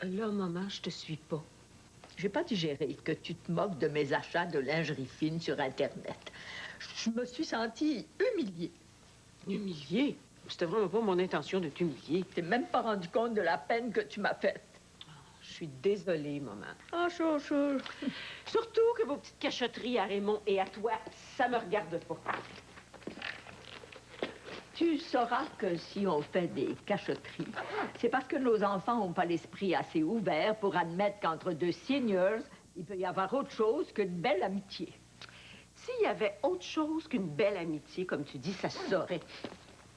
Là, maman, je te suis pas. J'ai pas digéré que tu te moques de mes achats de lingerie fine sur Internet. Je me suis sentie humiliée. Humiliée? C'était vraiment pas mon intention de t'humilier. Tu t'es même pas rendu compte de la peine que tu m'as faite. Je suis désolée, maman. Ah, chou. Surtout que vos petites cachotteries à Raymond et à toi, ça me regarde pas. Tu sauras que si on fait des cachotteries, c'est parce que nos enfants n'ont pas l'esprit assez ouvert pour admettre qu'entre deux seniors, il peut y avoir autre chose qu'une belle amitié. S'il y avait autre chose qu'une belle amitié, comme tu dis, ça se saurait.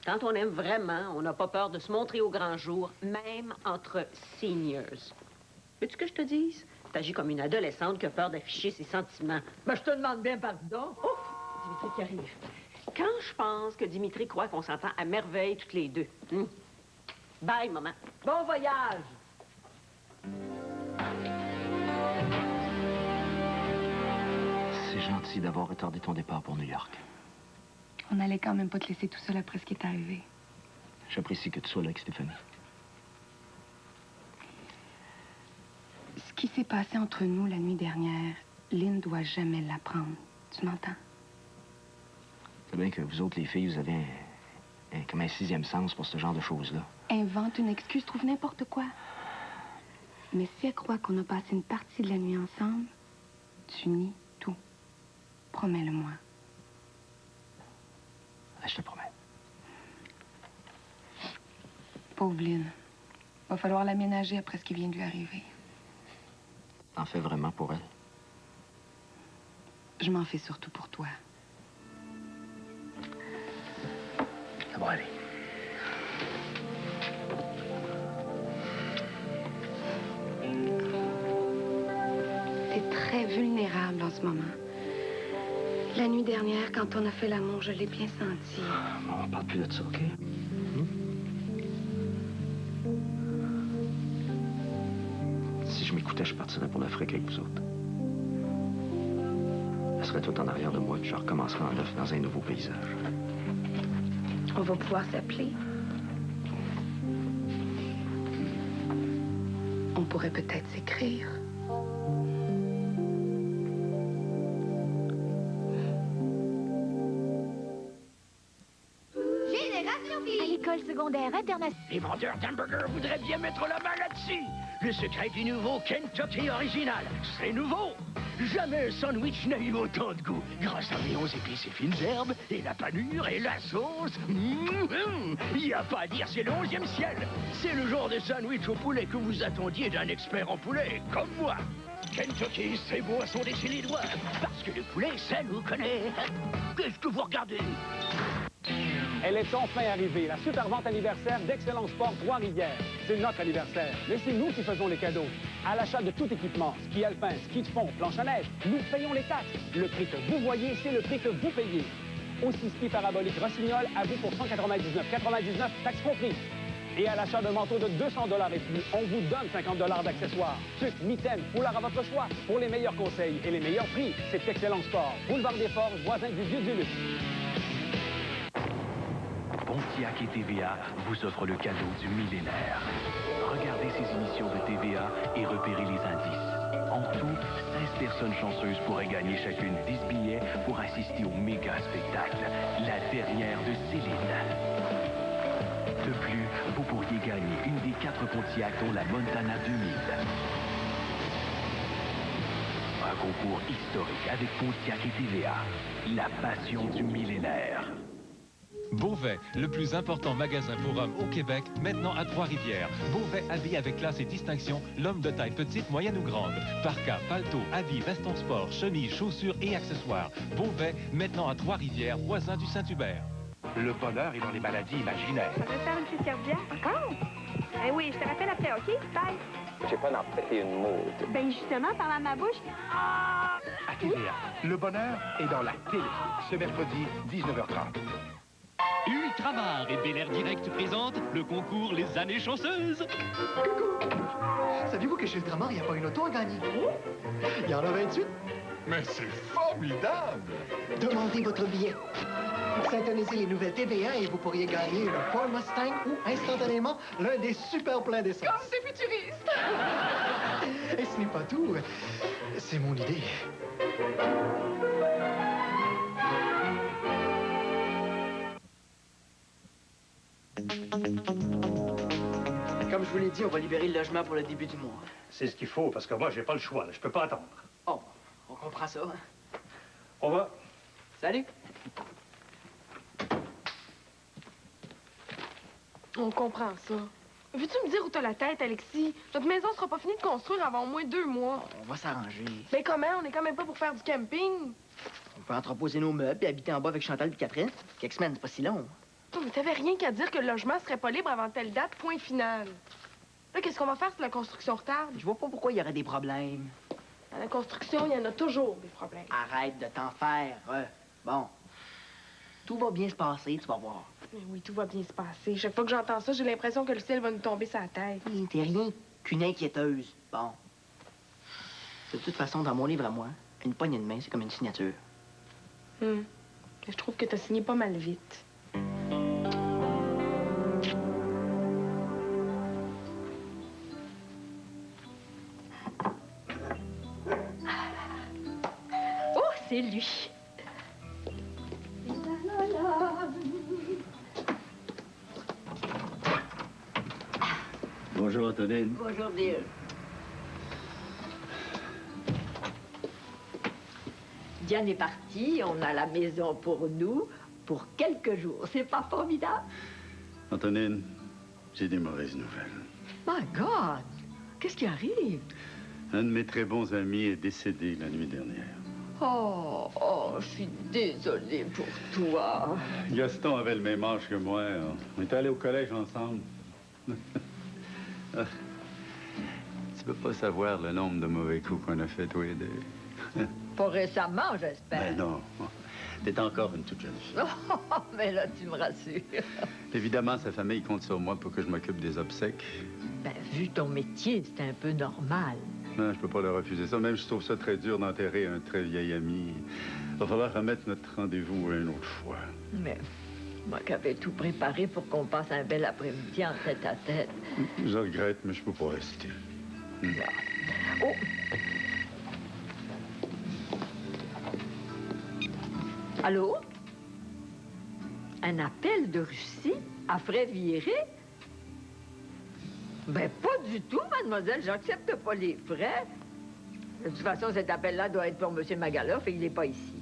Quand on aime vraiment, on n'a pas peur de se montrer au grand jour, même entre seniors. Veux-tu que je te dise? T'agis comme une adolescente qui a peur d'afficher ses sentiments. Ben, je te demande bien pardon. Oh! Dimitri qui arrive. Quand je pense que Dimitri croit qu'on s'entend à merveille toutes les deux. Bye, maman. Bon voyage! C'est gentil d'avoir retardé ton départ pour New York. On n'allait quand même pas te laisser tout seul après ce qui est arrivé. J'apprécie que tu sois là avec Stéphanie. Ce qui s'est passé entre nous la nuit dernière, Lynn doit jamais l'apprendre. Tu m'entends? C'est bien que vous autres, les filles, vous avez comme un sixième sens pour ce genre de choses-là. Invente une excuse, trouve n'importe quoi. Mais si elle croit qu'on a passé une partie de la nuit ensemble, tu nies tout. Promets-le-moi. Je te promets. Pauvre Lynn. Va falloir l'aménager après ce qui vient de lui arriver. T'en fais vraiment pour elle? Je m'en fais surtout pour toi. Ça va aller. T'es très vulnérable en ce moment. La nuit dernière, quand on a fait l'amour, je l'ai bien senti. On parle plus de ça, OK? Si je m'écoutais, je partirais pour l'Afrique avec vous autres. Elle serait tout en arrière de moi, puis je recommencerais en neuf dans un nouveau paysage. On va pouvoir s'appeler. On pourrait peut-être s'écrire. Secondaire international. Les vendeurs d'hamburgers voudraient bien mettre la main là-dessus. Le secret du nouveau Kentucky original, c'est nouveau. Jamais un sandwich n'a eu autant de goût. Grâce à mes 11 épices et fines herbes, et la panure, et la sauce. Il n'y a pas à dire, c'est le 11e ciel. C'est le genre de sandwich au poulet que vous attendiez d'un expert en poulet, comme moi. Kentucky, c'est bon à sonder chez les doigts. Parce que le poulet, ça nous connaît. Qu'est-ce que vous regardez? Elle est enfin arrivée, la super vente anniversaire d'Excellence Sport Trois-Rivières. C'est notre anniversaire, mais c'est nous qui faisons les cadeaux. À l'achat de tout équipement, ski alpin, ski de fond, planche à neige, nous payons les taxes. Le prix que vous voyez, c'est le prix que vous payez. Aussi ski parabolique Rossignol, à vous pour 199,99 taxes compris. Et à l'achat d'un manteau de 200 $ et plus, on vous donne 50 $ d'accessoires. Tuc, mitaine, foulard à votre choix. Pour les meilleurs conseils et les meilleurs prix, c'est Excellence Sport. Boulevard des Forges, voisin du Vieux du Luxe. Pontiac et TVA vous offrent le cadeau du millénaire. Regardez ces émissions de TVA et repérez les indices. En tout, 16 personnes chanceuses pourraient gagner chacune 10 billets pour assister au méga spectacle, la dernière de Céline. De plus, vous pourriez gagner une des 4 Pontiac dont la Montana 2000. Un concours historique avec Pontiac et TVA. La passion du millénaire. Beauvais, le plus important magasin pour hommes au Québec, maintenant à Trois-Rivières. Beauvais habille avec classe et distinction l'homme de taille petite, moyenne ou grande. Parka, palto, habits, vestons sport, chemises, chaussures et accessoires. Beauvais, maintenant à Trois-Rivières, voisin du Saint-Hubert. Le bonheur est dans les maladies imaginaires. Ça peut faire une crise cardiaque? Encore? Eh oui, je te rappelle après, OK? Bye! J'ai pas d'en péter une moude. Ben justement, par à ma bouche. Ah! À TVA, le bonheur est dans la télé. Ce mercredi, 19h30. Ultramar et Bel Air Direct présentent le concours Les Années Chanceuses. Coucou! Saviez-vous que chez Ultramar, il n'y a pas une auto à gagner? Il y en a 28. Mais c'est formidable! Demandez votre billet. Syntonisez les nouvelles TVA et vous pourriez gagner le Ford Mustang ou instantanément l'un des super pleins d'essence. Comme c'est futuriste! ce n'est pas tout. C'est mon idée. Comme je vous l'ai dit, on va libérer le logement pour le début du mois. C'est ce qu'il faut, parce que moi, j'ai pas le choix. Là. Je peux pas attendre. Oh, on comprend ça. Hein? On va. Salut. On comprend ça. Veux-tu me dire où t'as la tête, Alexis? Notre maison sera pas finie de construire avant au moins 2 mois. On va s'arranger. Mais comment? On est quand même pas pour faire du camping. On peut entreposer nos meubles et habiter en bas avec Chantal et Catherine. Quelques semaines, c'est pas si long. Oh, mais t'avais rien qu'à dire que le logement serait pas libre avant telle date, point final. Là, qu'est-ce qu'on va faire si la construction retarde? Je vois pas pourquoi il y aurait des problèmes. Dans la construction, il y en a toujours des problèmes. Arrête de t'en faire. Bon. Tout va bien se passer, tu vas voir. Mais oui, tout va bien se passer. Chaque fois que j'entends ça, j'ai l'impression que le ciel va nous tomber sur la tête. T'es rien qu'une inquiéteuse. Bon. De toute façon, dans mon livre à moi, une poignée de main, c'est comme une signature. Je trouve que t'as signé pas mal vite. Oh, c'est lui. Bonjour, Antonine. Bonjour, Bill. Diane est partie, on a la maison pour nous pour quelques jours. C'est pas formidable? Antonine, j'ai des mauvaises nouvelles. My God! Qu'est-ce qui arrive? Un de mes très bons amis est décédé la nuit dernière. Oh, je suis désolée pour toi. Gaston avait le même âge que moi. On est allés au collège ensemble. Tu peux pas savoir le nombre de mauvais coups qu'on a fait, toi et deux. Pas récemment, j'espère. Ben non. T'es encore une toute jeune fille. Oh, mais là, tu me rassures. Évidemment, sa famille compte sur moi pour que je m'occupe des obsèques. Ben, vu ton métier, c'est un peu normal. Non, je peux pas leur refuser ça. Même, je trouve ça très dur d'enterrer un très vieil ami. Il va falloir remettre notre rendez-vous une autre fois. Mais moi qui avais tout préparé pour qu'on passe un bel après-midi en tête-à-tête. Je regrette, mais je peux pas rester. Oh! Allô? Un appel de Russie à frais virés? Ben, pas du tout, mademoiselle. J'accepte pas les frais. De toute façon, cet appel-là doit être pour M. Magaloff et il n'est pas ici.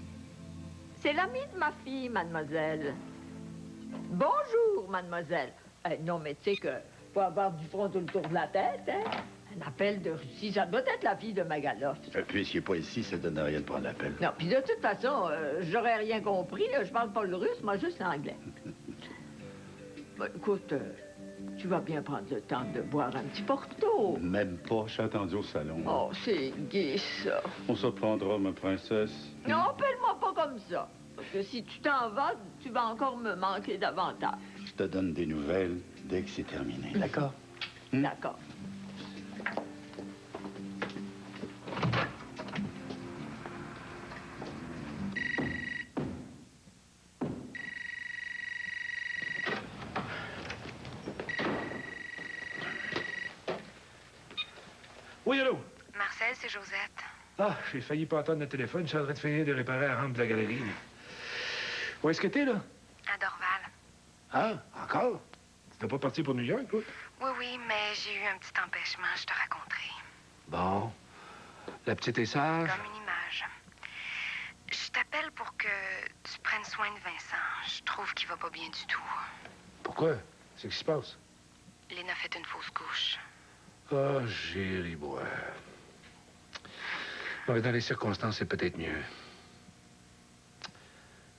C'est l'ami de ma fille, mademoiselle. Bonjour, mademoiselle. Non, mais tu sais que faut avoir du front tout le tour de la tête, hein? Un appel de Russie, ça doit être la fille de Magaloff. Puisqu'il n'est pas ici, ça donne rien de prendre l'appel. Non, puis de toute façon, j'aurais rien compris. Là. Je parle pas le russe, moi, juste l'anglais. Ben, écoute, tu vas bien prendre le temps de boire un petit porto. Même pas, je suis attendu au salon. Oh, c'est gai, ça. On se prendra, ma princesse. Non, appelle-moi pas comme ça. Parce que si tu t'en vas, tu vas encore me manquer davantage. Je te donne des nouvelles dès que c'est terminé. D'accord? D'accord. Oui, allô? Marcel, c'est Josette. Ah, j'ai failli pas entendre le téléphone. Je suis en train de finir de réparer la rampe de la galerie. Où est-ce que t'es, là? À Dorval. Ah, encore? Tu n'es pas parti pour New York, toi? Oui, mais j'ai eu un petit empêchement, je te raconterai. Bon. La petite est sage? Comme une image. Je t'appelle pour que tu prennes soin de Vincent. Je trouve qu'il va pas bien du tout. Pourquoi? C'est ce qui se passe? Léna a fait une fausse couche. Ah, j'ai ri boire. Bon, dans les circonstances, c'est peut-être mieux.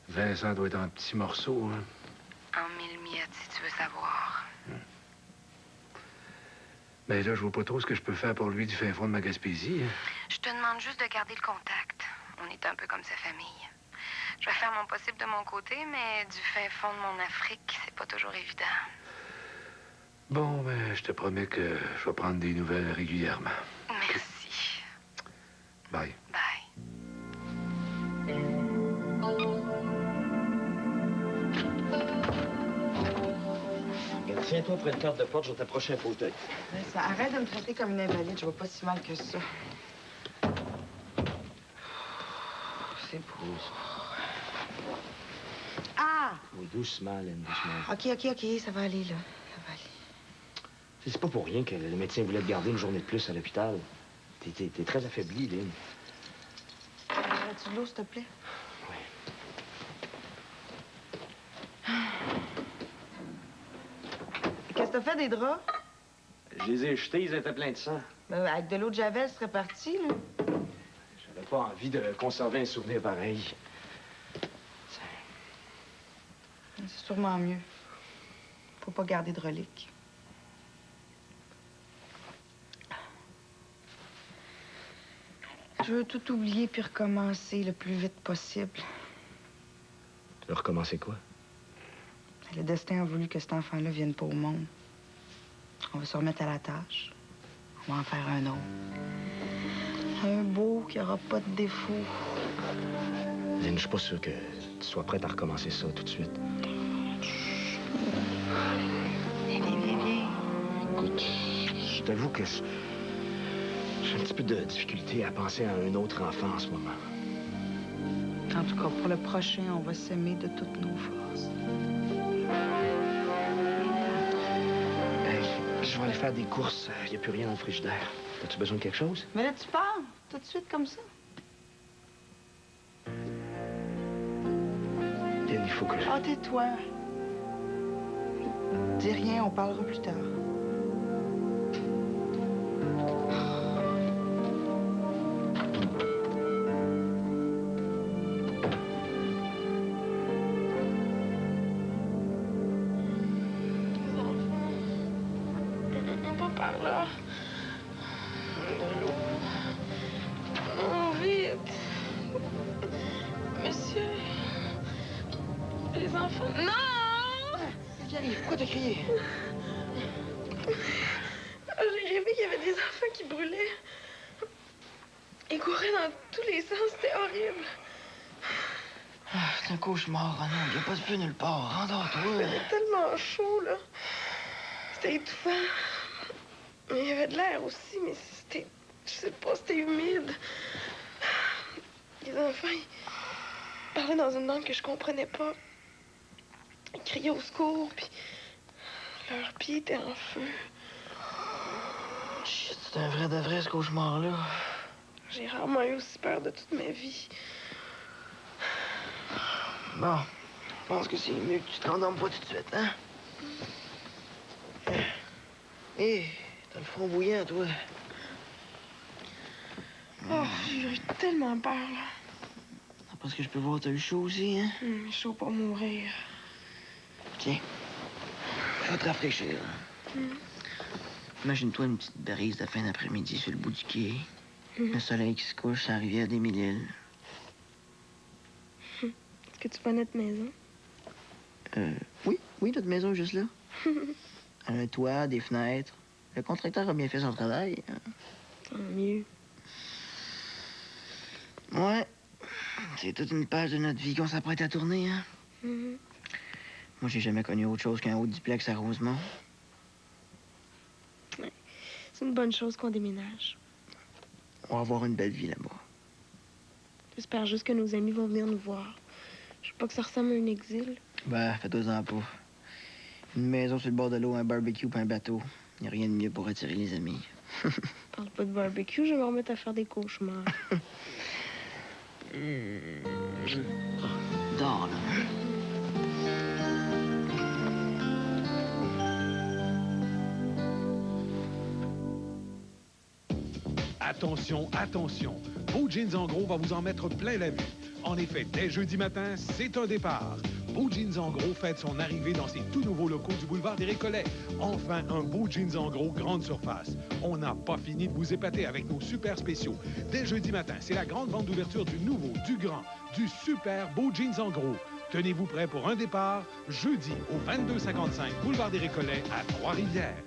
Vincent doit être en petits morceaux, hein? En mille miettes, si tu veux savoir. Mais là, je vois pas trop ce que je peux faire pour lui du fin fond de ma Gaspésie. Hein? Je te demande juste de garder le contact. On est un peu comme sa famille. Je vais faire mon possible de mon côté, mais du fin fond de mon Afrique, c'est pas toujours évident. Bon, ben, je te promets que je vais prendre des nouvelles régulièrement. Merci. Bye. Tiens-toi près de carte de porte, je vais t'approcher un fauteuil. Ça arrête de me traiter comme une invalide. Je vois pas si mal que ça. C'est beau. Ah! Oui, doucement, Lynn, doucement. OK, ça va aller, là. Ça va aller. C'est pas pour rien que le médecin voulait te garder une journée de plus à l'hôpital. T'es très affaiblie, Lynn. As-tu de l'eau, s'il te plaît? Qu'est-ce que t'as fait des draps? Je les ai jetés, ils étaient pleins de sang. Ben, avec de l'eau de Javel, ce serait parti, là. J'avais pas envie de conserver un souvenir pareil. C'est sûrement mieux. Faut pas garder de reliques. Je veux tout oublier puis recommencer le plus vite possible. Tu veux recommencer quoi? Le destin a voulu que cet enfant-là vienne pas au monde. On va se remettre à la tâche. On va en faire un autre. Un beau qui aura pas de défaut. Lynn, je suis pas sûr que tu sois prête à recommencer ça tout de suite. Viens. Écoute, je t'avoue que j'ai un petit peu de difficulté à penser à un autre enfant en ce moment. En tout cas, pour le prochain, on va s'aimer de toutes nos forces. Je vais aller faire des courses. Il n'y a plus rien dans le frigidaire. As-tu besoin de quelque chose? Mais là, tu pars tout de suite comme ça. Lynn, il faut que je... Ah, tais-toi. Dis rien, on parlera plus tard. Par là. De l'eau. Oh, vite. Monsieur. Les enfants. Non! Qu'est-ce qui arrive? Pourquoi t'as crié? J'ai rêvé qu'il y avait des enfants qui brûlaient. Ils couraient dans tous les sens. C'était horrible. Ah, c'est un cauchemar, Renan. Il n'y a pas de feu nulle part. Rendors-toi. C'était tellement chaud, là. C'était étouffant. Mais il y avait de l'air aussi, mais c'était... Je sais pas, c'était humide. Les enfants, ils parlaient dans une langue que je comprenais pas. Ils criaient au secours, puis leurs pieds étaient en feu. Shit, c'est un vrai de vrai, ce cauchemar-là. J'ai rarement eu aussi peur de toute ma vie. Bon, je pense que c'est mieux que tu te rendormes pas tout de suite, hein? Hé, t'as le front bouillant, toi. Oh, j'ai eu tellement peur, là. Parce que je peux voir, t'as eu chaud aussi, hein? Chaud pour mourir. Tiens, je vais te rafraîchir. Imagine-toi une petite brise de fin d'après-midi sur le bout du quai. Le soleil qui se couche sur la rivière des Mille-Îles. Est-ce que tu vois notre maison? Oui, notre maison est juste là. Elle a un toit, des fenêtres. Le contracteur a bien fait son travail. Tant mieux. Ouais. C'est toute une page de notre vie qu'on s'apprête à tourner, hein? Moi, j'ai jamais connu autre chose qu'un haut duplex à Rosemont. Ouais. C'est une bonne chose qu'on déménage. On va avoir une belle vie là-bas. J'espère juste que nos amis vont venir nous voir. Je veux pas que ça ressemble à un exil. Ben, fais-toi-en pas. Une maison sur le bord de l'eau, un barbecue puis un bateau. Y a rien de mieux pour attirer les amis. Parle pas de barbecue, je vais me remettre à faire des cauchemars. Dors, là. Attention, attention. Beau Jeans en gros va vous en mettre plein la vue. En effet, dès jeudi matin, c'est un départ. Beau Jeans en gros fête son arrivée dans ses tout nouveaux locaux du boulevard des Récollets. Enfin, un Beau Jeans en gros grande surface. On n'a pas fini de vous épater avec nos super spéciaux. Dès jeudi matin, c'est la grande vente d'ouverture du nouveau, du grand, du super Beau Jeans en gros. Tenez-vous prêts pour un départ jeudi au 2255 boulevard des Récollets à Trois-Rivières.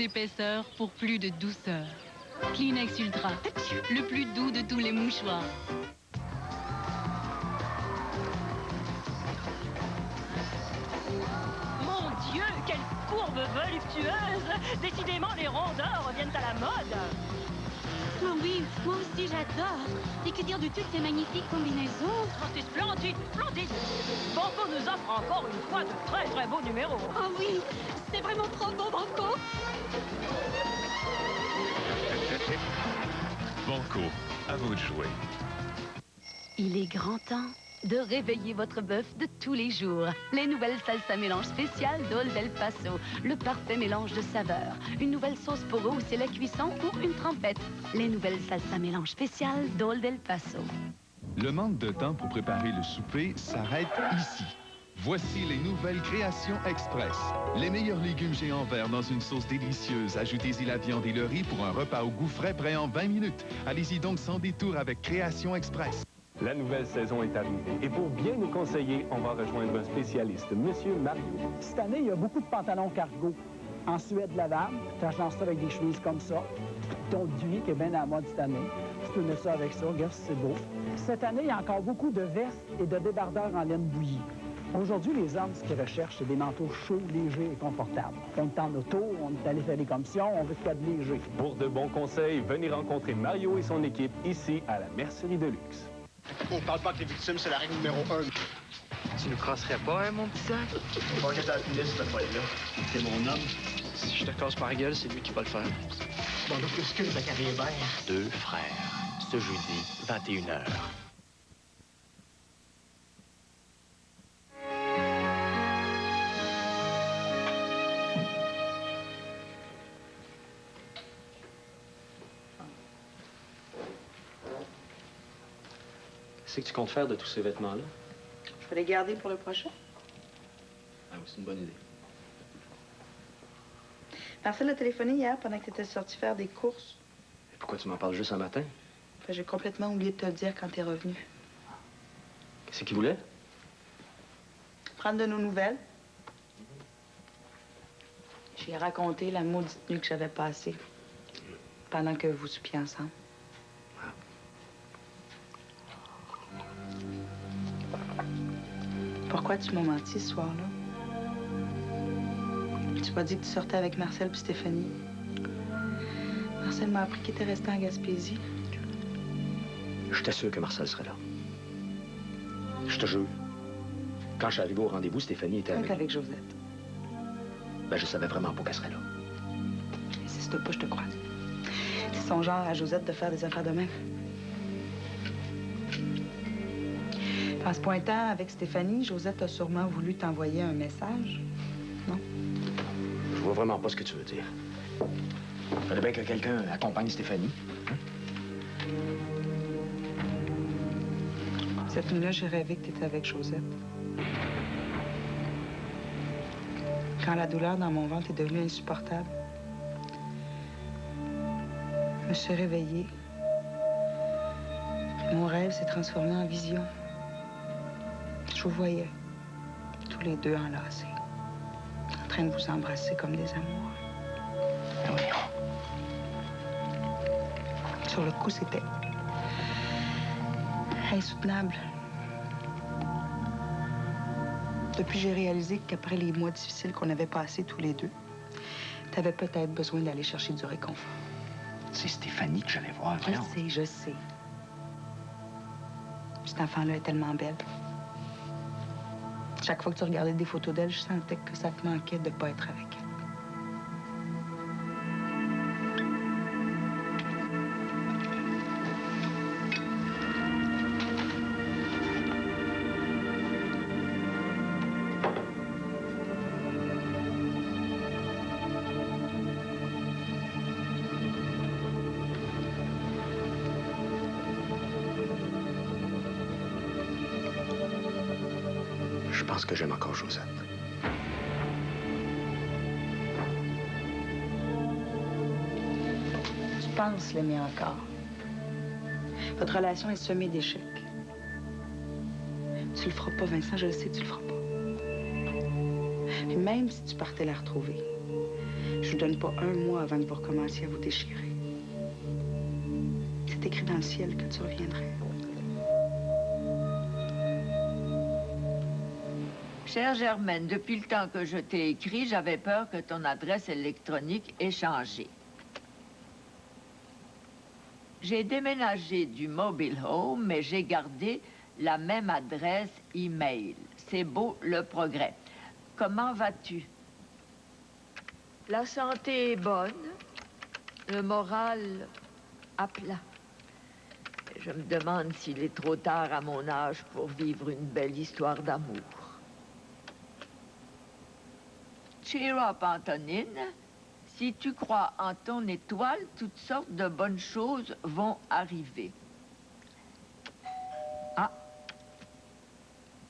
d'épaisseur pour plus de douceur. Kleenex Ultra, le plus doux de tous les mouchoirs. Mon Dieu, quelle courbe voluptueuse! Décidément, les rondeurs reviennent à la mode. Oh oui, moi aussi j'adore. Et que dire de toutes ces magnifiques combinaisons? Oh, c'est splendide, splendide. Banco nous offre encore une fois de très très beaux numéros. Oh oui, c'est vraiment trop beau, Banco. Banco, à vous de jouer. Il est grand temps de réveiller votre bœuf de tous les jours. Les nouvelles salsa mélange spéciales d'Ol del Paso. Le parfait mélange de saveurs. Une nouvelle sauce pour rehausser la cuisson ou une trempette. Les nouvelles salsa mélange spéciales d'Ol del Paso. Le manque de temps pour préparer le souper s'arrête ici. Voici les nouvelles créations express. Les meilleurs légumes géants verts dans une sauce délicieuse. Ajoutez-y la viande et le riz pour un repas au goût frais prêt en 20 minutes. Allez-y donc sans détour avec Créations express. La nouvelle saison est arrivée. Et pour bien nous conseiller, on va rejoindre un spécialiste, Monsieur Mario. Cette année, il y a beaucoup de pantalons cargo. En suède lavable, tu agences ça avec des chemises comme ça. Ton duvet qui est bien à la mode cette année. Tu peux mettre ça avec ça, regarde si c'est beau. Cette année, il y a encore beaucoup de vestes et de débardeurs en laine bouillie. Aujourd'hui, les hommes, ce qu'ils recherchent, c'est des manteaux chauds, légers et confortables. On est en auto, on est allé faire des commissions, on veut de quoi de léger. Pour de bons conseils, venez rencontrer Mario et son équipe ici à la Mercerie de luxe. On parle pas que les victimes, c'est la règle numéro 1. Tu nous crosserais pas, hein, mon petit sac? Pas que t'as la finesse, cette fois-là. T'es mon homme. Si je te casse par gueule, c'est lui qui va le faire. Bon, donc, qu'est-ce que Zachary Hébert? Deux frères, ce jeudi, 21h. Qu'est-ce que tu comptes faire de tous ces vêtements-là? Je vais les garder pour le prochain. Ah oui, c'est une bonne idée. Marcel a téléphoné hier pendant que tu étais sorti faire des courses. Et pourquoi tu m'en parles juste un matin? Enfin, j'ai complètement oublié de te le dire quand t'es revenu. Qu'est-ce qu'il voulait? Prendre de nos nouvelles. J'ai raconté la maudite nuit que j'avais passée pendant que vous soupiez ensemble. Pourquoi tu m'as menti ce soir-là? Tu m'as dit que tu sortais avec Marcel puis Stéphanie. Marcel m'a appris qu'il était resté en Gaspésie. Je t'assure que Marcel serait là. Je te jure. Quand je suis arrivé au rendez-vous, Stéphanie était avec Josette. Ben, je savais vraiment pas qu'elle serait là. Insiste pas, je te crois. C'est son genre à Josette de faire des affaires de même. En se pointant avec Stéphanie, Josette a sûrement voulu t'envoyer un message, non? Je vois vraiment pas ce que tu veux dire. Il fallait bien que quelqu'un accompagne Stéphanie. Cette nuit-là, j'ai rêvé que tu étais avec Josette. Quand la douleur dans mon ventre est devenue insupportable, je me suis réveillée. Puis mon rêve s'est transformé en vision. Je vous voyais, tous les deux enlacés, en train de vous embrasser comme des amoureux. Sur le coup, c'était insoutenable. Depuis, j'ai réalisé qu'après les mois difficiles qu'on avait passés tous les deux, t'avais peut-être besoin d'aller chercher du réconfort. C'est Stéphanie que j'allais voir. Je sais. Cette enfant-là est tellement belle. Chaque fois que tu regardais des photos d'elle, je sentais que ça te manquait de ne pas être avec elle. Je pense que j'aime encore Josette. Tu penses l'aimer encore. Votre relation est semée d'échecs. Tu le feras pas, Vincent, je le sais, tu le feras pas. Puis même si tu partais la retrouver, Je vous donne pas un mois avant que vous recommenciez à vous déchirer. C'est écrit dans le ciel que tu reviendrais. Chère Germaine, depuis le temps que je t'ai écrit, j'avais peur que ton adresse électronique ait changé. J'ai déménagé du mobile home, mais j'ai gardé la même adresse email. C'est beau le progrès. Comment vas-tu? La santé est bonne, le moral à plat. Je me demande s'il est trop tard à mon âge pour vivre une belle histoire d'amour. Cheer up, Antonine. Si tu crois en ton étoile, toutes sortes de bonnes choses vont arriver. Ah.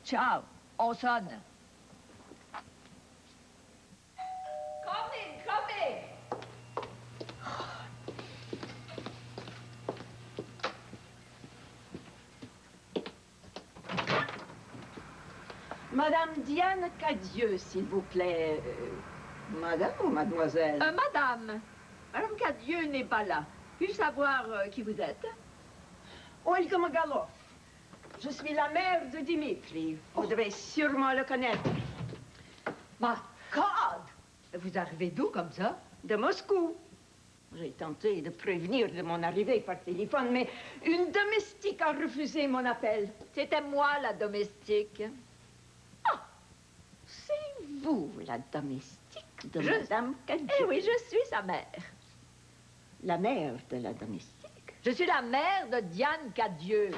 Ciao. On sonne. Come in, come in. Madame Diane Cadieux, s'il vous plaît. Madame ou mademoiselle? Madame. Madame Cadieux n'est pas là. Puis-je savoir qui vous êtes? Olga Magalov. Je suis la mère de Dimitri. Vous devez sûrement le connaître. My God! Vous arrivez d'où comme ça? De Moscou. J'ai tenté de prévenir de mon arrivée par téléphone, mais une domestique a refusé mon appel. C'était moi, la domestique. C'est vous, la domestique de Madame Cadieux. Eh oui, je suis sa mère. La mère de la domestique? Je suis la mère de Diane Cadieux.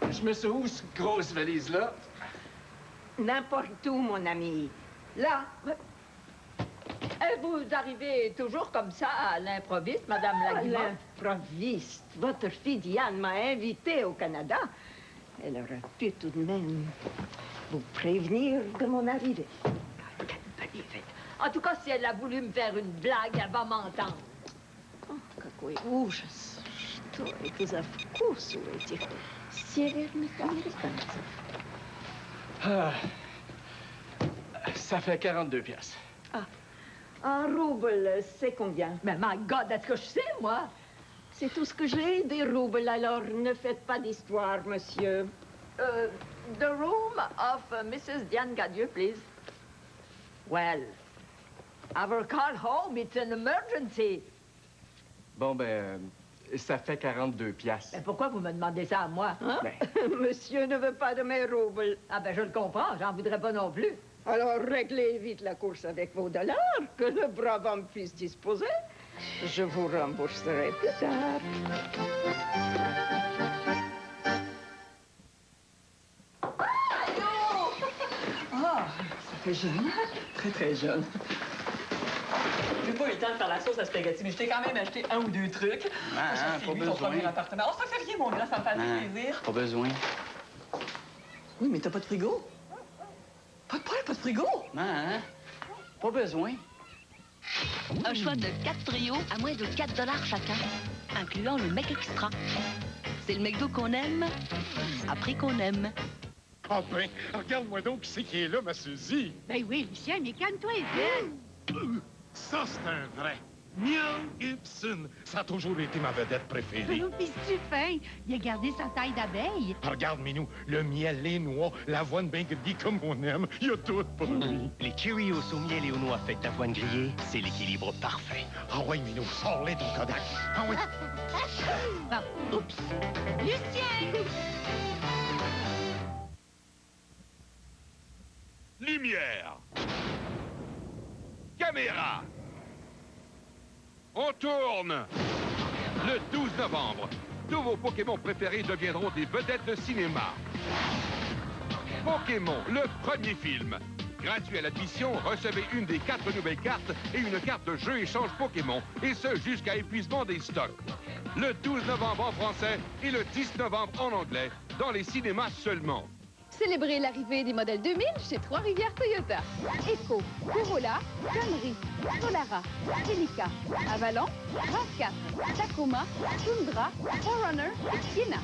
Je me suis où, cette grosse valise-là? N'importe où, mon ami. Là. Vous arrivez toujours comme ça à l'improviste, Madame Laguimont? L'improviste. Votre fille Diane m'a invitée au Canada. Elle aurait pu tout de même vous prévenir de mon arrivée. En tout cas, si elle a voulu me faire une blague, elle va m'entendre. Какой ужас! Что это за вкус у этих северных американцев? Ça fait 42 piastres. Un rouble, c'est combien? Mais my God, est-ce que je sais, moi? C'est tout ce que j'ai, des roubles, alors ne faites pas d'histoire, monsieur. The room of Mrs. Diane Cadieux, please. Well, I will call home. It's an emergency. Bon, ça fait 42 piastres. Mais pourquoi vous me demandez ça à moi? Hein? Monsieur ne veut pas de mes roubles. Ah, je le comprends. J'en voudrais pas non plus. Alors, réglez vite la course avec vos dollars, que le brave homme puisse disposer. Je vous rembourserai plus tard. Ah, ça fait jeune. Très, très jeune. J'ai pas eu le temps de faire la sauce à spaghetti, mais je t'ai quand même acheté 1 ou 2 trucs. Pas besoin. Ton premier appartement. Oh, ça fait rien, mon gars, ça me fait plaisir. Pas besoin. Oui, mais t'as pas de frigo. Pas de frigo. Pas besoin. Un choix de 4 trios à moins de 4 $ chacun, incluant le Mec Extra. C'est le McDo qu'on aime, à prix qu'on aime. Ah ben, regarde-moi donc qui c'est qui est là, ma Suzy. Ben oui, Lucien, mais calme-toi, Evelyne. Ça, c'est un vrai. Mel Gibson. Ça a toujours été ma vedette préférée. Puis c'est fin. Il a gardé sa taille d'abeille. Regarde, Minou, le miel, les noix, l'avoine bien grillée comme on aime, il y a tout pour lui. Les Cheerios au miel et aux noix faites d'avoine grillée, c'est l'équilibre parfait. Ah ouais, Minou, sors-les ton Kodak. Ah oui. Bon, oups. Lucien! Lumière. Caméra. On tourne! Le 12 novembre, tous vos Pokémon préférés deviendront des vedettes de cinéma. Pokémon, le premier film. Gratuit à l'admission, recevez une des 4 nouvelles cartes et une carte de jeu échange Pokémon, et ce jusqu'à épuisement des stocks. Le 12 novembre en français et le 10 novembre en anglais, dans les cinémas seulement. Célébrez l'arrivée des modèles 2000 chez Trois-Rivières Toyota. Echo, Corolla, Camry, Solara, Celica, Avalon, RAV4, Tacoma, Tundra, 4Runner et Sienna.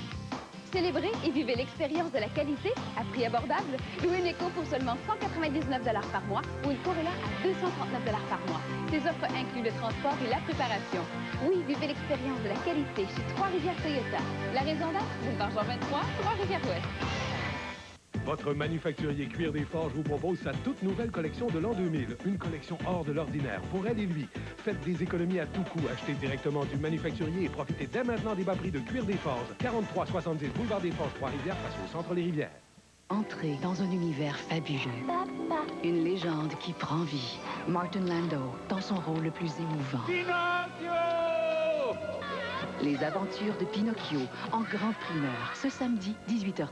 Célébrez et vivez l'expérience de la qualité à prix abordable. Louez une éco pour seulement 199 $ par mois ou une Corolla à 239 $ par mois. Ces offres incluent le transport et la préparation. Oui, vivez l'expérience de la qualité chez Trois-Rivières Toyota. La raison d'être, boulevard Jean 23, Trois-Rivières-Ouest. Votre manufacturier Cuir des Forges vous propose sa toute nouvelle collection de l'an 2000. Une collection hors de l'ordinaire pour elle et lui. Faites des économies à tout coût. Achetez directement du manufacturier et profitez dès maintenant des bas prix de Cuir des Forges. 4370 boulevard des Forges, Trois-Rivières, face au centre Les Rivières. Entrez dans un univers fabuleux. Papa. Une légende qui prend vie. Martin Landau, dans son rôle le plus émouvant. Pinocchio! Les aventures de Pinocchio, en grande primeur, ce samedi, 18h30.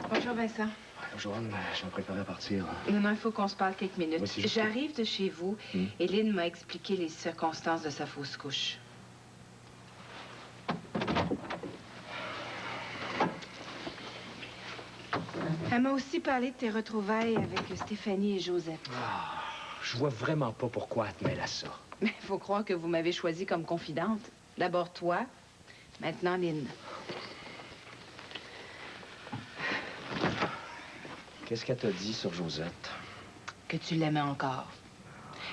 Bonjour Vincent. Joanne, je me préparais à partir. Non, il faut qu'on se parle quelques minutes. Moi aussi, J'arrive de chez vous et Lynn m'a expliqué les circonstances de sa fausse couche. Elle m'a aussi parlé de tes retrouvailles avec Stéphanie et Josette. Je vois vraiment pas pourquoi elle te mêle à ça. Mais il faut croire que vous m'avez choisie comme confidente. D'abord toi, maintenant Lynn. Qu'est-ce qu'elle t'a dit sur Josette? Que tu l'aimais encore.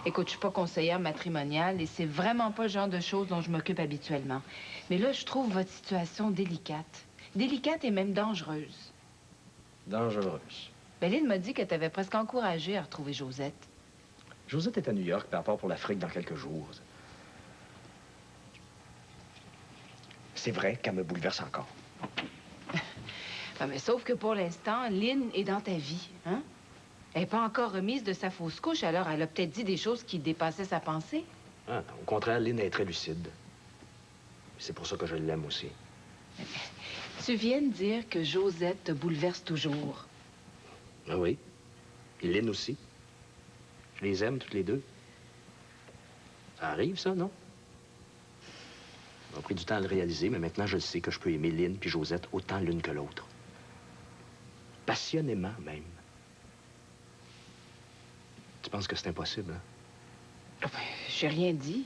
Écoute, je suis pas conseillère matrimoniale et c'est vraiment pas le genre de choses dont je m'occupe habituellement. Mais là, je trouve votre situation délicate. Délicate et même dangereuse. Dangereuse. Ben, Lynn m'a dit que tu avais presque encouragé à retrouver Josette. Josette est à New York, puis elle part pour l'Afrique dans quelques jours. C'est vrai qu'elle me bouleverse encore. Ah, mais sauf que pour l'instant, Lynn est dans ta vie, hein? Elle n'est pas encore remise de sa fausse couche, alors elle a peut-être dit des choses qui dépassaient sa pensée. Ah, non, au contraire, Lynn est très lucide. C'est pour ça que je l'aime aussi. Tu viens de dire que Josette te bouleverse toujours. Ah oui. Et Lynn aussi. Je les aime toutes les deux. Ça arrive, ça, non? Ça m'a pris du temps à le réaliser, mais maintenant, je sais que je peux aimer Lynn puis Josette autant l'une que l'autre. Passionnément, même. Tu penses que c'est impossible, hein? J'ai rien dit.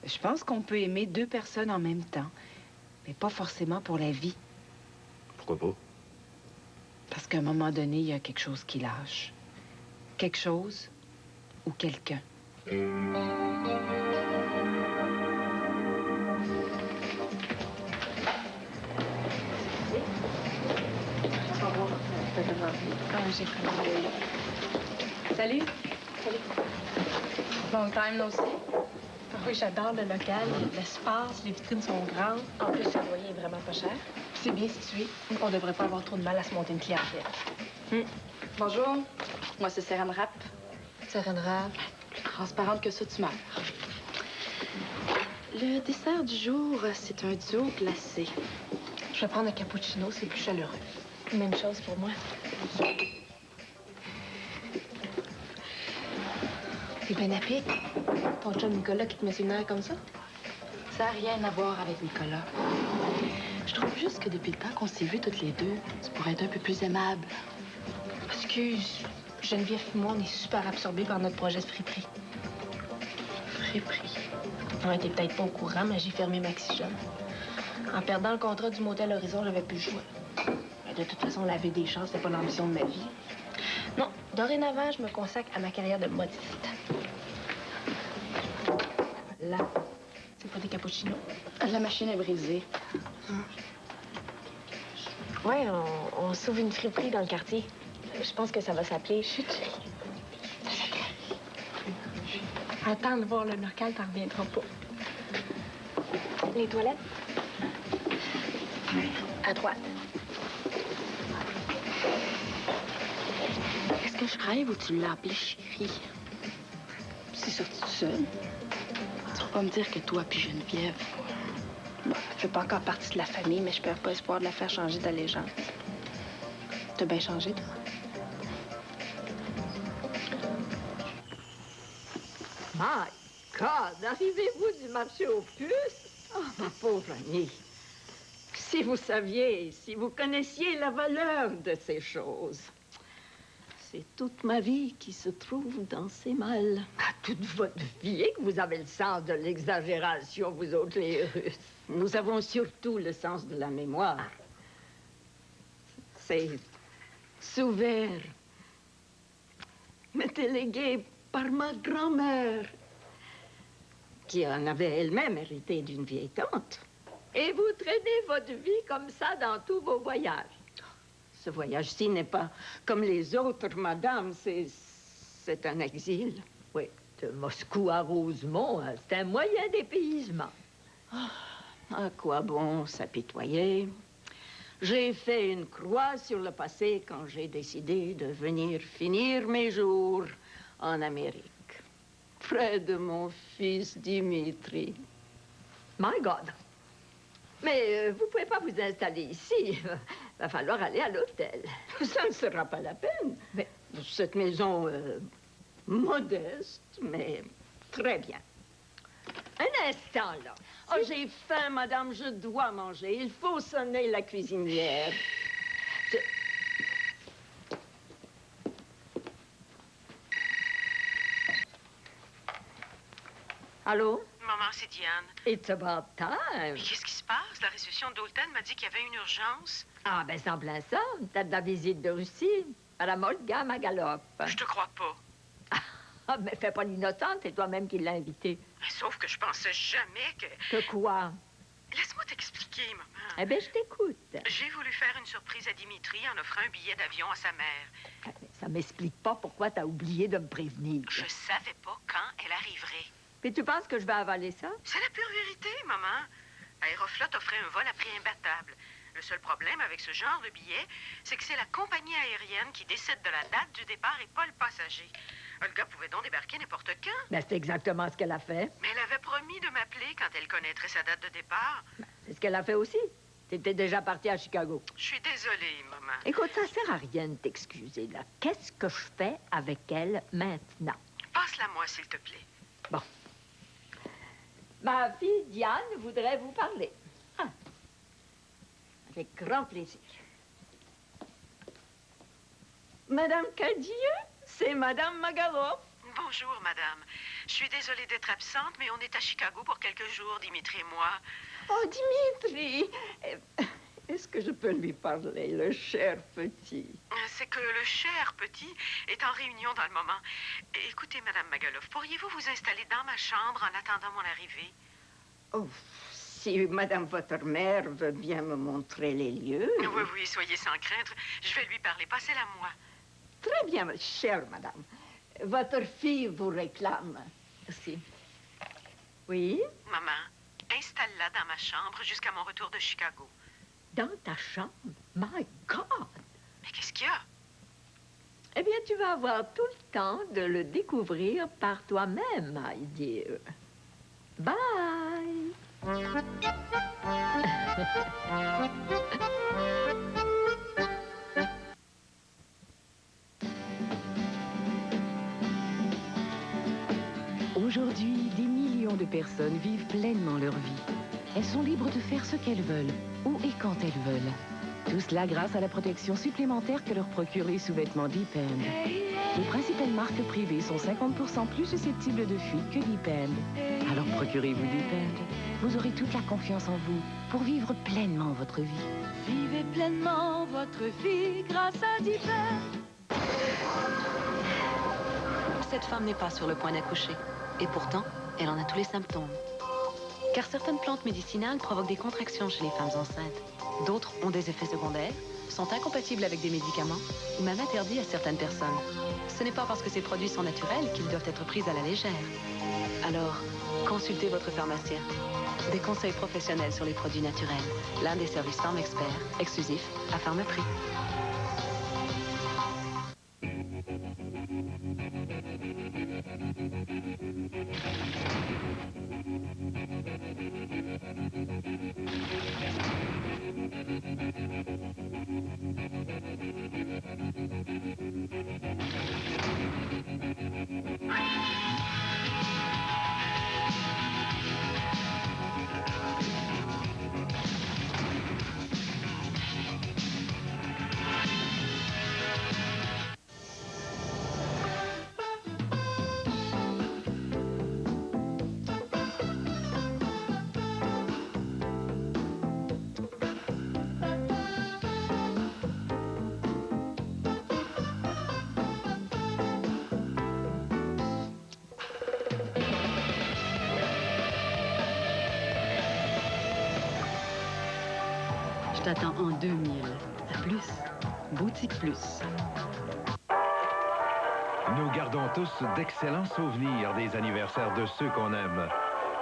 Je pense qu'on peut aimer deux personnes en même temps, mais pas forcément pour la vie. Pourquoi pas? Parce qu'à un moment donné, il y a quelque chose qui lâche. Quelque chose ou quelqu'un. Salut. Salut. Long time no see. Oui, j'adore le local. Il y a de l'espace, les vitrines sont grandes. En plus, le loyer est vraiment pas cher. Puis c'est bien situé. On devrait pas avoir trop de mal à se monter une clientèle. Bonjour. Moi, c'est Serena Rapp. Serena Rapp. Plus transparente que ça, tu meurs. Le dessert du jour, c'est un duo glacé. Je vais prendre un cappuccino, c'est plus chaleureux. Même chose pour moi. T'es bien à pied? Ton chum Nicolas qui te met sur une aire comme ça? Ça n'a rien à voir avec Nicolas. Je trouve juste que depuis le temps qu'on s'est vus toutes les deux, tu pourrais être un peu plus aimable. Excuse, Geneviève et moi, on est super absorbés par notre projet de friperie. Friperie? Ouais, t'es peut-être pas au courant, mais j'ai fermé Maxi-Jeune. En perdant le contrat du motel Horizon, j'avais plus le choix. Mais de toute façon, laver des champs, c'était pas l'ambition de ma vie. Non, dorénavant, je me consacre à ma carrière de modiste. Là, c'est pas des cappuccinos? La machine est brisée. Ouais, on s'ouvre une friperie dans le quartier. Je pense que ça va s'appeler Chut. Attends de voir le local, t'en reviendras pas. Les toilettes? À droite. Est-ce que je rêve ou tu l'as appelé chérie? C'est sorti tout seul. Tu vas pas me dire que toi puis Geneviève... Bon, je fais pas encore partie de la famille, mais je perds pas espoir de la faire changer d'allégeance. T'as bien changé, toi? My God! Arrivez-vous du marché aux puces? Oh, ma pauvre Annie. Si vous saviez, si vous connaissiez la valeur de ces choses. c'est toute ma vie qui se trouve dans ces malles. Toute votre vie que vous avez le sens de l'exagération, vous autres les Russes. Nous avons surtout le sens de la mémoire. C'est souverain, mais délégué par ma grand-mère, qui en avait elle-même hérité d'une vieille tante. Et vous traînez votre vie comme ça dans tous vos voyages. Ce voyage-ci n'est pas comme les autres, madame. C'est un exil. Oui, de Moscou à Rosemont, c'est un moyen d'épuisement. À quoi bon s'apitoyer? J'ai fait une croix sur le passé quand j'ai décidé de venir finir mes jours en Amérique, près de mon fils Dimitri. My God! Mais vous pouvez pas vous installer ici. Va falloir aller à l'hôtel. Ça ne sera pas la peine. Mais cette maison modeste, mais très bien. Un instant, là. Oh, j'ai faim, madame, je dois manger. Il faut sonner la cuisinière. Allô? Maman, c'est Diane. It's about time. Mais qu'est-ce qui se passe? La réception d'Olten m'a dit qu'il y avait une urgence. Ah, ben, c'est en plein ça. T'as de la visite de Russie. Madame Olga Magalop. Je te crois pas. Ah, mais fais pas l'innocente, c'est toi-même qui l'as invitée. Sauf que je pensais jamais que... Que quoi? Laisse-moi t'expliquer, maman. Eh bien, je t'écoute. J'ai voulu faire une surprise à Dimitri en offrant un billet d'avion à sa mère. Ça m'explique pas pourquoi t'as oublié de me prévenir. Je savais pas quand elle arriverait. Puis tu penses que je vais avaler ça? C'est la pure vérité, maman. Aéroflot offrait un vol à prix imbattable. Le seul problème avec ce genre de billet, c'est que c'est la compagnie aérienne qui décide de la date du départ et pas le passager. Olga pouvait donc débarquer n'importe quand. Ben, c'est exactement ce qu'elle a fait. Mais elle avait promis de m'appeler quand elle connaîtrait sa date de départ. Ben, c'est ce qu'elle a fait aussi. T'étais déjà partie à Chicago. Je suis désolée, maman. Écoute, ça sert à rien de t'excuser, là. Qu'est-ce que je fais avec elle maintenant? Passe-la moi, s'il te plaît. Bon. Ma fille Diane voudrait vous parler. Ah. Avec grand plaisir. Madame Cadieux, c'est Madame Magalop. Bonjour, madame. Je suis désolée d'être absente, mais on est à Chicago pour quelques jours, Dimitri et moi. Oh, Dimitri! Est-ce que je peux lui parler, le cher petit? C'est que le cher petit est en réunion dans le moment. Écoutez, madame Magalov, pourriez-vous vous installer dans ma chambre en attendant mon arrivée? Oh, si madame votre mère veut bien me montrer les lieux... Oui, oui, soyez sans crainte. Je vais lui parler. Passez-la moi. Très bien, chère madame. Votre fille vous réclame. Merci. Oui? Maman, installe-la dans ma chambre jusqu'à mon retour de Chicago. Dans ta chambre? My God! Mais qu'est-ce qu'il y a? Eh bien, tu vas avoir tout le temps de le découvrir par toi-même, my dear. Bye! Aujourd'hui, des millions de personnes vivent pleinement leur vie. Elles sont libres de faire ce qu'elles veulent, où et quand elles veulent. Tout cela grâce à la protection supplémentaire que leur procurent les sous-vêtements Depend. Les principales marques privées sont 50% plus susceptibles de fuite que Depend. Alors procurez-vous Depend. Vous aurez toute la confiance en vous pour vivre pleinement votre vie. Vivez pleinement votre vie grâce à Depend. Cette femme n'est pas sur le point d'accoucher. Et pourtant, elle en a tous les symptômes. Car certaines plantes médicinales provoquent des contractions chez les femmes enceintes. D'autres ont des effets secondaires, sont incompatibles avec des médicaments ou même interdits à certaines personnes. Ce n'est pas parce que ces produits sont naturels qu'ils doivent être pris à la légère. Alors, consultez votre pharmacien. Des conseils professionnels sur les produits naturels. L'un des services PharmExpert, exclusif à Pharmaprix. t'attends en 2000. À plus. Boutique Plus. Nous gardons tous d'excellents souvenirs des anniversaires de ceux qu'on aime.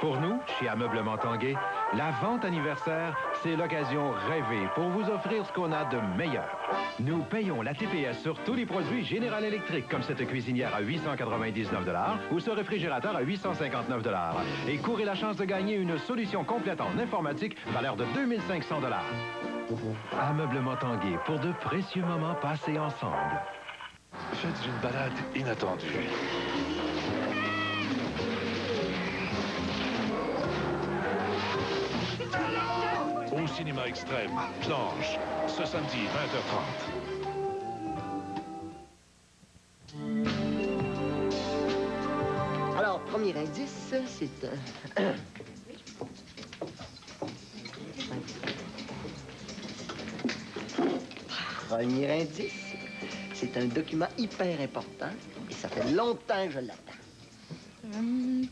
Pour nous, chez Ameublement Tanguay, la vente anniversaire, c'est l'occasion rêvée pour vous offrir ce qu'on a de meilleur. Nous payons la TPS sur tous les produits Général Electric, comme cette cuisinière à 899 $ ou ce réfrigérateur à 859 $. Et courez la chance de gagner une solution complète en informatique, valeur de 2500 $. Ameublement Tanguay, pour de précieux moments passés ensemble. Faites une balade inattendue. Au cinéma extrême, Planche, ce samedi 20h30. Alors, premier indice, c'est Premier indice, c'est un document hyper important et ça fait longtemps que je l'attends.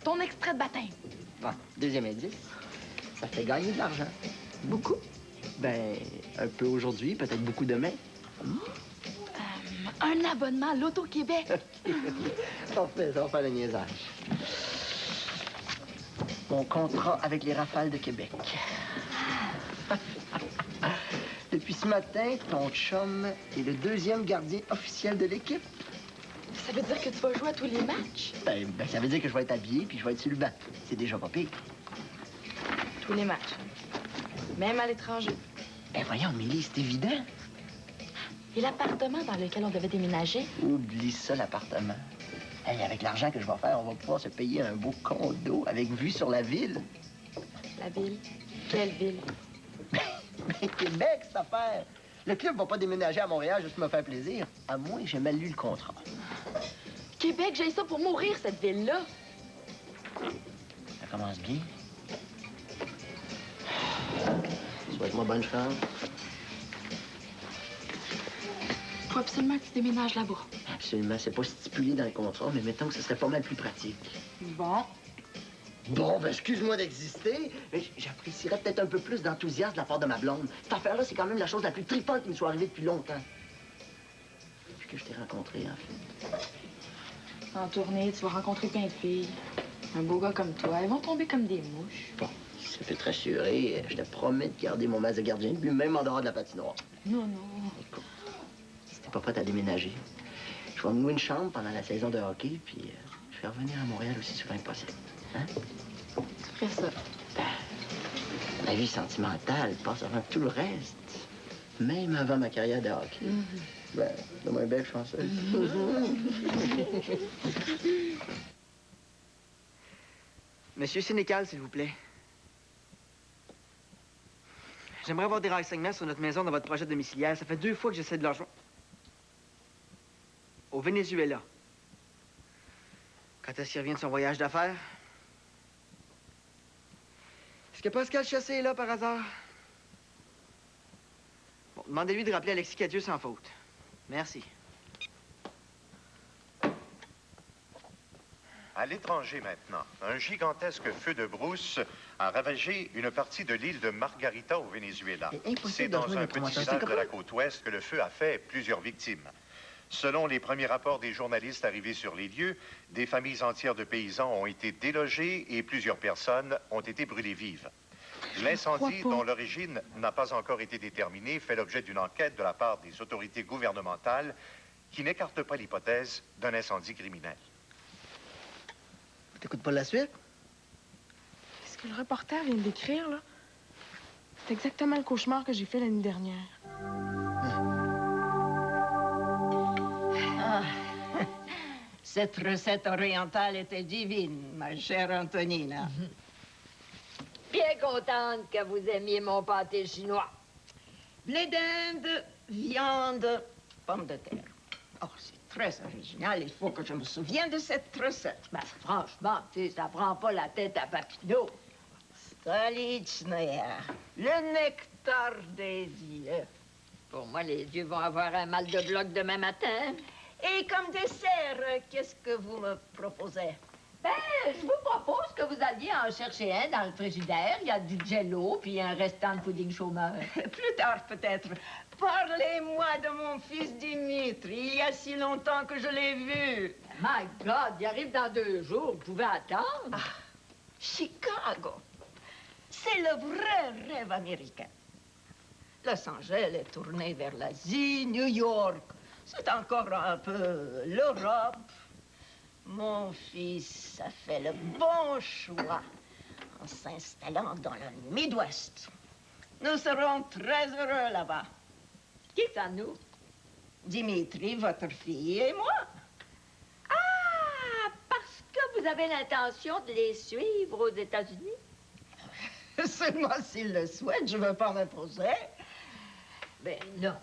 Ton extrait de baptême. Bon, deuxième indice, ça fait gagner de l'argent. Beaucoup? Ben, un peu aujourd'hui, peut-être beaucoup demain. Un abonnement à l'Auto-Québec. On va faire le niaisage. Mon contrat avec les Rafales de Québec. Depuis ce matin, ton chum est le deuxième gardien officiel de l'équipe. Ça veut dire que tu vas jouer à tous les matchs? Ben, ça veut dire que je vais être habillé puis je vais être sur le banc. C'est déjà pas pire. Tous les matchs. Même à l'étranger. Ben voyons, Mélie, c'est évident. Et l'appartement dans lequel on devait déménager? Oublie ça, l'appartement. Hey, avec l'argent que je vais faire, on va pouvoir se payer un beau condo avec vue sur la ville. La ville? Quelle ville? Ben, Québec, cette affaire. Le club va pas déménager à Montréal juste pour me faire plaisir. À moins que j'ai mal lu le contrat. Québec, j'ai ça pour mourir, cette ville-là. Ça commence bien. Souhaite-moi bonne chance. Faut absolument que tu déménages là-bas. Absolument. C'est pas stipulé dans le contrat, mais mettons que ce serait pas mal plus pratique. Bon. Bon, ben excuse-moi d'exister, mais j'apprécierais peut-être un peu plus d'enthousiasme de la part de ma blonde. Cette affaire-là, c'est quand même la chose la plus tripante qui me soit arrivée depuis longtemps. Depuis que je t'ai rencontré, en fait. En tournée, tu vas rencontrer plein de filles. Un beau gars comme toi, elles vont tomber comme des mouches. Bon, si ça peut te rassurer, je te promets de garder mon masque de gardien de but, même en dehors de la patinoire. Non, non. Écoute, si t'es pas prête à déménager, je vais me louer une chambre pendant la saison de hockey, puis je vais revenir à Montréal aussi souvent que possible. Hein? Tu ferais ça. Ma vie sentimentale passe avant tout le reste. Même avant ma carrière de hockey. Ben, donne-moi un bec chanceuse. Monsieur Sénécal, s'il vous plaît. J'aimerais avoir des renseignements sur notre maison dans votre projet domiciliaire. Ça fait 2 fois que j'essaie de leur joindre. Au Venezuela. Quand est-ce qu'il revient de son voyage d'affaires? Est-ce que Pascal Chassé est là, par hasard? Bon, demandez-lui de rappeler Alexis Cadieux sans faute. Merci. À l'étranger maintenant, un gigantesque feu de brousse a ravagé une partie de l'île de Margarita au Venezuela. C'est dans un petit village de la côte ouest que le feu a fait plusieurs victimes. Selon les premiers rapports des journalistes arrivés sur les lieux, des familles entières de paysans ont été délogées et plusieurs personnes ont été brûlées vives. L'incendie, dont l'origine n'a pas encore été déterminée, fait l'objet d'une enquête de la part des autorités gouvernementales qui n'écartent pas l'hypothèse d'un incendie criminel. T'écoutes pas la suite? Ce que le reporter vient de décrire, là, c'est exactement le cauchemar que j'ai fait l'année dernière. Ah. Cette recette orientale était divine, ma chère Antonina. Bien contente que vous aimiez mon pâté chinois. Blé d'Inde, viande, pommes de terre. Oh, c'est très original. Il faut que je me souvienne de cette recette. Ben, franchement, tu sais, ça prend pas la tête à Papineau. Stolichnaya, le nectar des yeux. Pour moi, les yeux vont avoir un mal de bloc demain matin. Et comme dessert, qu'est-ce que vous me proposez? Ben, je vous propose que vous alliez en chercher un dans le frigidaire. Il y a du jello, puis un restant de pudding chômeur. Plus tard, peut-être. Parlez-moi de mon fils Dimitri. Il y a si longtemps que je l'ai vu. My God, il arrive dans 2 jours. Vous pouvez attendre. Ah, Chicago. C'est le vrai rêve américain. Los Angeles est tourné vers l'Asie, New York. C'est encore un peu l'Europe. Mon fils a fait le bon choix en s'installant dans le Midwest. Nous serons très heureux là-bas. Qui ça, nous? Dimitri, votre fille et moi. Ah, parce que vous avez l'intention de les suivre aux États-Unis? Seulement s'il le souhaite, je ne veux pas m'imposer. Ben non.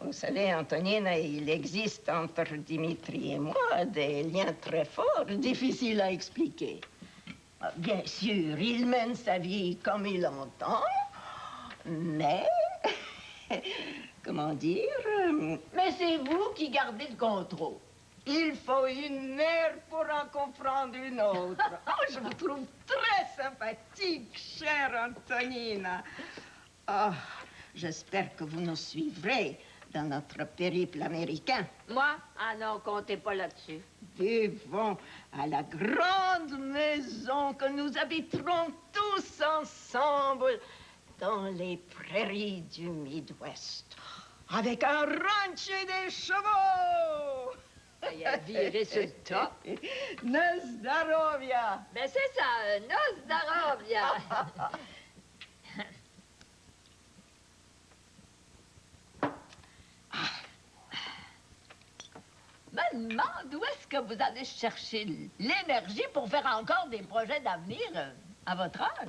Vous savez, Antonina, il existe entre Dimitri et moi des liens très forts, difficiles à expliquer. Bien sûr, il mène sa vie comme il entend, mais... comment dire... Mais c'est vous qui gardez le contrôle. Il faut une mère pour en comprendre une autre. Oh, je vous trouve très sympathique, chère Antonina. Oh, j'espère que vous nous suivrez dans notre périple américain. Moi? Ah non, comptez pas là-dessus. Vivons à la grande maison que nous habiterons tous ensemble dans les prairies du Midwest, avec un ranch et des chevaux. Il a viré sur le top. Nazdarovia. Ben c'est ça, Nazdarovia. Me demande où est-ce que vous allez chercher l'énergie pour faire encore des projets d'avenir à votre âge?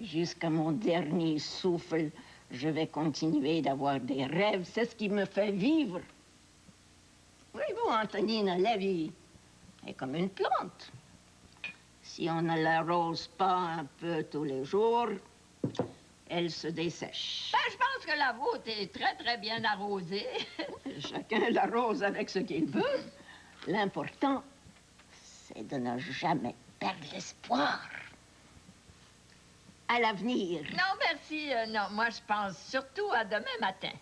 Jusqu'à mon dernier souffle, je vais continuer d'avoir des rêves. C'est ce qui me fait vivre. Voyez-vous, Antonina, la vie est comme une plante. Si on ne l'arrose pas un peu tous les jours, elle se dessèche. Ben, je pense que la vôtre est très, très bien arrosée. Chacun l'arrose avec ce qu'il veut. L'important, c'est de ne jamais perdre l'espoir. À l'avenir. Non, merci. Non, moi, je pense surtout à demain matin.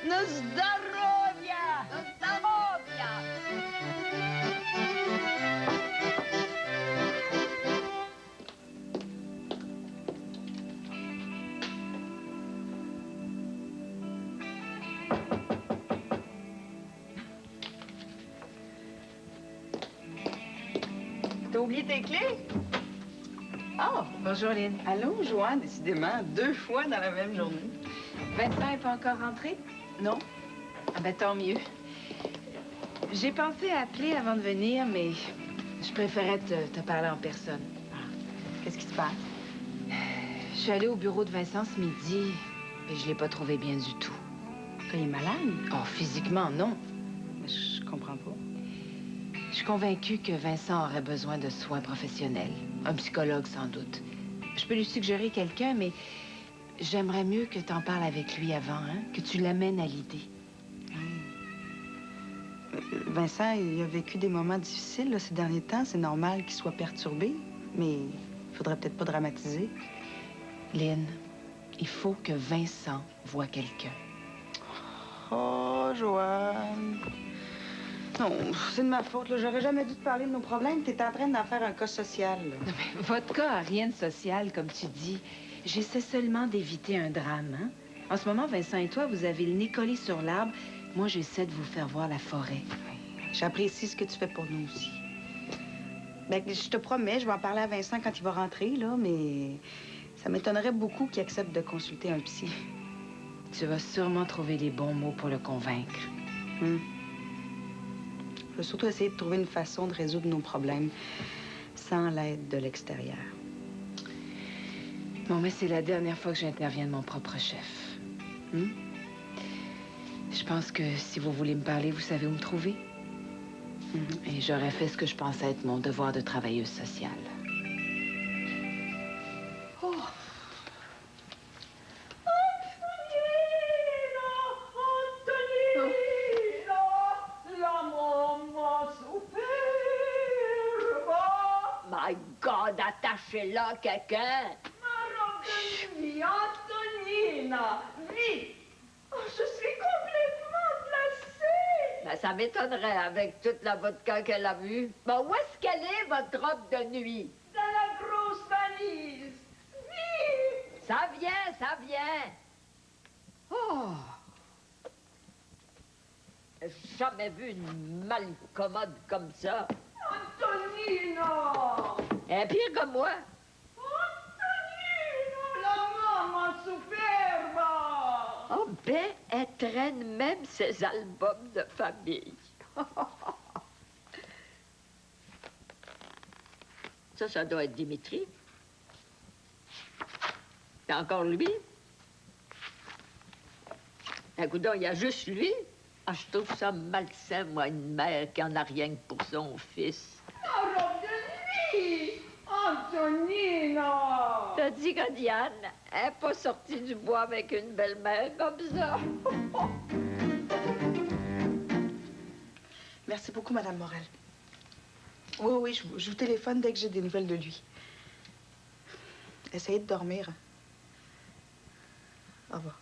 Nazdarovia! Nazdarovia! T'as oublié tes clés? Oh, bonjour, Lynn. Allô, Joanne, décidément, 2 fois dans la même journée. Vincent n'est pas encore rentré? Non. Ah ben, tant mieux. J'ai pensé à appeler avant de venir, mais je préférais te parler en personne. Qu'est-ce qui se passe? Je suis allée au bureau de Vincent ce midi, mais je l'ai pas trouvé bien du tout. Il est malade? Oh, physiquement, non. Mais je comprends pas. Je suis convaincue que Vincent aurait besoin de soins professionnels. Un psychologue, sans doute. Je peux lui suggérer quelqu'un, mais j'aimerais mieux que tu en parles avec lui avant, hein? Que tu l'amènes à l'idée. Vincent, il a vécu des moments difficiles là, ces derniers temps. C'est normal qu'il soit perturbé, mais il faudrait peut-être pas dramatiser. Lynn, il faut que Vincent voie quelqu'un. Oh, Joanne. Non, c'est de ma faute. Là. J'aurais jamais dû te parler de nos problèmes. T'es en train d'en faire un cas social. Là. Non, mais votre cas a rien de social, comme tu dis. J'essaie seulement d'éviter un drame, hein? En ce moment, Vincent et toi, vous avez le nez collé sur l'arbre. Moi, j'essaie de vous faire voir la forêt. J'apprécie ce que tu fais pour nous aussi. Ben, je te promets, je vais en parler à Vincent quand il va rentrer, là, mais ça m'étonnerait beaucoup qu'il accepte de consulter un psy. Tu vas sûrement trouver les bons mots pour le convaincre. Je vais surtout essayer de trouver une façon de résoudre nos problèmes sans l'aide de l'extérieur. Bon, mais c'est la dernière fois que j'interviens de mon propre chef. Je pense que si vous voulez me parler, vous savez où me trouver. Et j'aurais fait ce que je pensais être mon devoir de travailleuse sociale. Oh. My God, attachez-la, quelqu'un! Antonina, vite! Oh, je suis complètement glacée! Ben, ça m'étonnerait avec toute la vodka qu'elle a vue. Ben, où est-ce qu'elle est, votre robe de nuit? Dans la grosse valise! Vite! Ça vient, ça vient! Oh! J'ai jamais vu une malcommode comme ça. Antonina! Elle est pire que moi. La maman superbe! Oh, ben, elle traîne même ses albums de famille. Ça doit être Dimitri. C'est encore lui. Écoute, il y a juste lui. Ah, je trouve ça malsain, moi, une mère qui en a rien que pour son fils. La robe de nuit! Antonina! T'as dit que Diane n'est pas sortie du bois avec une belle-mère comme ça. Merci beaucoup, Madame Morel. Oui, je vous téléphone dès que j'ai des nouvelles de lui. Essayez de dormir. Au revoir.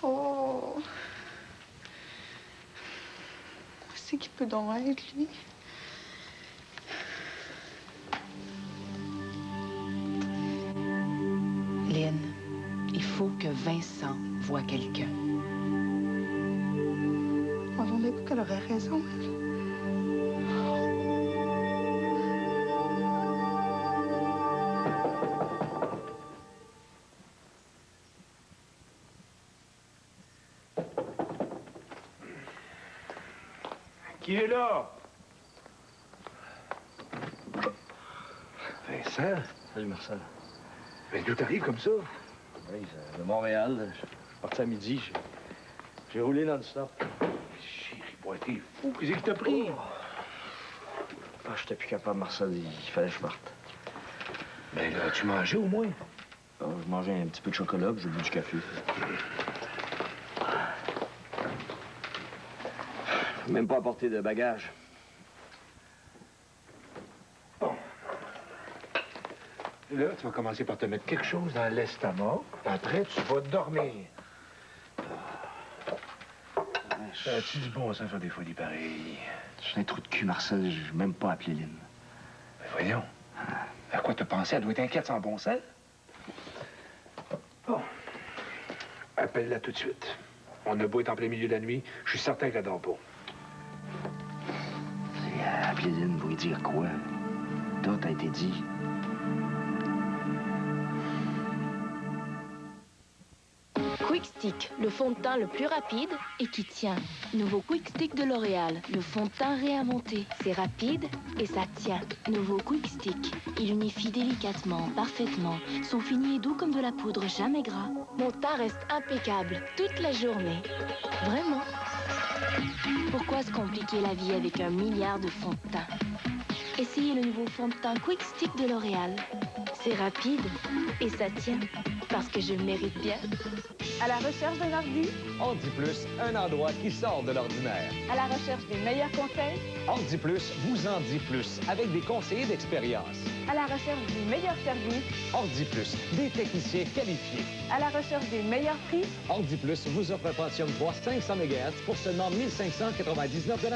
Oh! C'est qui peut donc être, lui? Lynn, il faut que Vincent voie quelqu'un. On a vu qu'elle aurait raison, elle. Qui est là? Vincent? Salut, Marcel. Mais d'où t'arrives comme ça? Oui, de Montréal. Je suis parti à midi. J'ai roulé non-stop. Chérie, boy, t'es fou. Qu'est-ce qui t'a pris? Ah, j'étais plus capable, Marcel. Il fallait que je parte. Mais là, tu mangeais au moins? Ah, je mangeais un petit peu de chocolat, puis j'ai bu du café. Même pas apporté de bagages. Bon. Là, tu vas commencer par te mettre quelque chose dans l'estomac. Après, tu vas dormir. As-tu du bon sens faire des folies pareilles? Je suis un trou de cul, Marcel. Je n'ai même pas appelé Lynn. Mais voyons. À quoi t'as pensé? Elle doit être inquiète sans bon sens. Bon. Appelle-la tout de suite. On a beau être en plein milieu de la nuit, je suis certain qu'elle dort pas. Appeler Lynn pour lui dire quoi? Tout a été dit. Quick Stick, le fond de teint le plus rapide et qui tient. Nouveau Quick Stick de L'Oréal, le fond de teint réinventé. C'est rapide et ça tient. Nouveau Quick Stick, il unifie délicatement, parfaitement. Son fini est doux comme de la poudre, jamais gras. Mon teint reste impeccable toute la journée. Vraiment. Pourquoi se compliquer la vie avec 1 milliard de fonds de teint? Essayez le nouveau fond de teint Quick Stick de L'Oréal. C'est rapide et ça tient. Parce que je le mérite bien. À la recherche d'un ordi? Ordi Plus, un endroit qui sort de l'ordinaire. À la recherche des meilleurs conseils? Ordi Plus vous en dit plus, avec des conseillers d'expérience. À la recherche du meilleur service? Ordi Plus, des techniciens qualifiés. À la recherche des meilleurs prix? Ordi Plus vous offre un Pentium 3 500 MHz pour seulement 1 599 $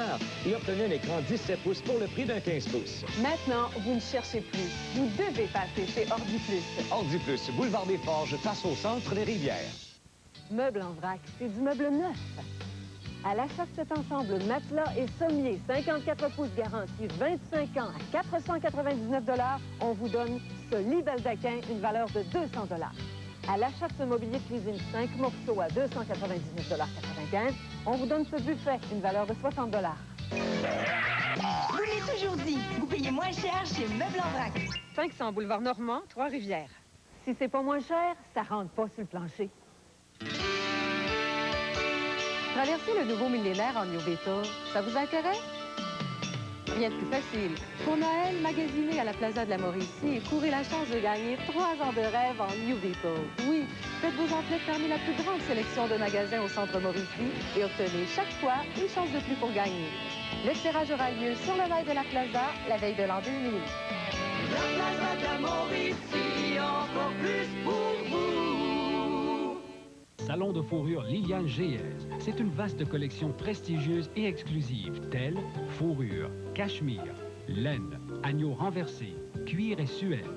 et obtenez un écran 17 pouces pour le prix d'un 15 pouces. Maintenant, vous ne cherchez plus. Vous devez passer chez Ordi Plus. Ordi Plus, boulevard des Forges, face au centre des Rivières. Meuble en vrac, c'est du meuble neuf. À l'achat de cet ensemble matelas et sommier 54 pouces garantie 25 ans à 499 $, on vous donne ce lit baldaquin, une valeur de 200 $. À l'achat de ce mobilier de cuisine 5 morceaux à 299,95 $, on vous donne ce buffet, une valeur de 60 $. Vous l'avez toujours dit, vous payez moins cher chez Meuble en vrac. 500 boulevard Normand, Trois-Rivières. Si c'est pas moins cher, ça rentre pas sur le plancher. Traverser le nouveau millénaire en New Beetle, ça vous intéresse? Rien de plus facile. Pour Noël, magasinez à la Plaza de la Mauricie et courez la chance de gagner 3 ans de rêve en New Beetle. Oui, faites vos emplettes parmi la plus grande sélection de magasins au centre Mauricie et obtenez chaque fois une chance de plus pour gagner. Le tirage aura lieu sur le rail de la Plaza la veille de l'an 2000. La Plaza de la Mauricie, encore plus pour vous. Salon de fourrure Liliane Géez. C'est une vaste collection prestigieuse et exclusive, telle fourrure, cachemire, laine, agneau renversé, cuir et suède.